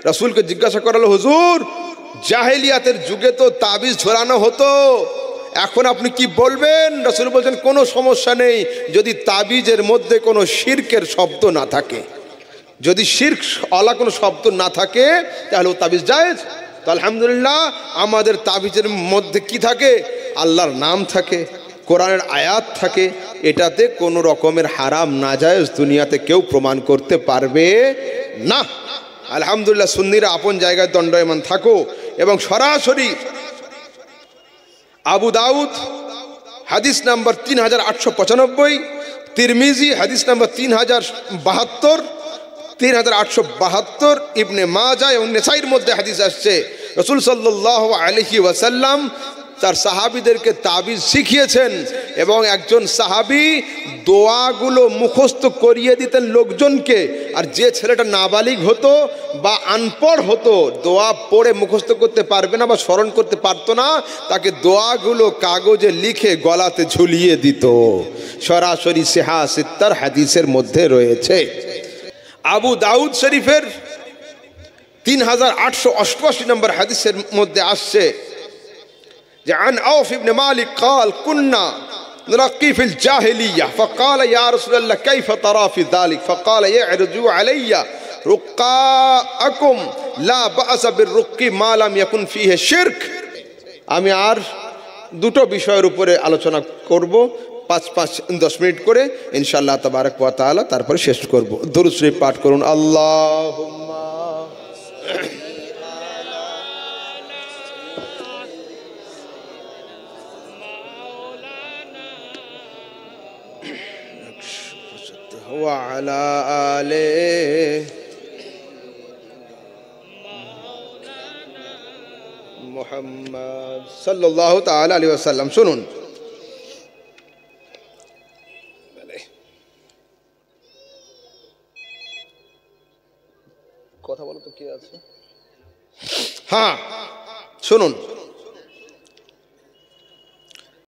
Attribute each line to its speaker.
Speaker 1: রাসূলকে জিজ্ঞাসা করা হলো, হুজুর জাহেলিয়াতের যুগে তো তাবিজ ঝোলানো হতো, এখন আপনি কি বলবেন? রাসূল বলছেন কোনো সমস্যা নেই, যদি তাবিজের মধ্যে কোনো শিরকের শব্দ না থাকে। যদি শিরক ওয়ালা কোনো শব্দ না থাকে তাহলে ও তাবিজ জায়েজ। তো আলহামদুলিল্লাহ আমাদের তাবিজের মধ্যে কি থাকে? আল্লাহর নাম থাকে, কোরআনের আয়াত থাকে, এটাতে কোনো রকমের হারাম নাজায়েজ দুনিয়াতে কেউ প্রমাণ করতে পারবে না। আলহামদুলিল্লাহ সুন্নিরা আপন জায়গায় দণ্ডায়মান থাকো। এবং সরাসরি আবু দাউদ হাদিস নাম্বার 3895, তিরমিজি হাদিস নাম্বার 3072, 3872, ইবনে মাজাহ এবং নেসাইর মধ্যে হাদিস আসছে, রাসূল সাল্লাল্লাহু আলাইহি ওয়াসাল্লাম তার সাহাবীদেরকে তাবিজ শিখিয়েছেন এবং একজন সাহাবী দোয়াগুলো মুখস্থ করিয়ে দিতেন লোকজনকে। আর যে ছেলেটা নাবালিগ হতো বা আনপড় হতো, দোয়া পড়ে মুখস্থ করতে পারবে না বা স্মরণ করতে পারতো না, তাকে দোয়াগুলো কাগজে লিখে গলাতে ঝুলিয়ে দিত। সরাসরি সিহা সিত্তার হাদিসের মধ্যে রয়েছে। আবু দাউদ শরীফের 3888 নম্বর হাদিসের মধ্যে আসছে যে আন আউফ ইবনে মালিক قال كنا نرقي في الجاهلية فقال يا رسول الله كيف ترى في ذلك فقال يعرضوا علي رقاءكم لا بأس بالرقي ما لم يكن فيه شرك। আমি আর দুটো বিষয়ের উপরে আলোচনা করব, 5-10 মিনিট করে ইনশাআল্লাহ তাবারক ওয়া তাআলা, তারপরে শেষ করব। দুরূদ শরীফ পাঠ করুন। আল্লাহুম্মা ওয়া আলা আলে মুহাম্মদ সাল্লাল্লাহু তাআলা আলাইহি ওয়াসাল্লাম। শুনুন, কথা বলো তো কে আছে? হ্যাঁ শুনুন,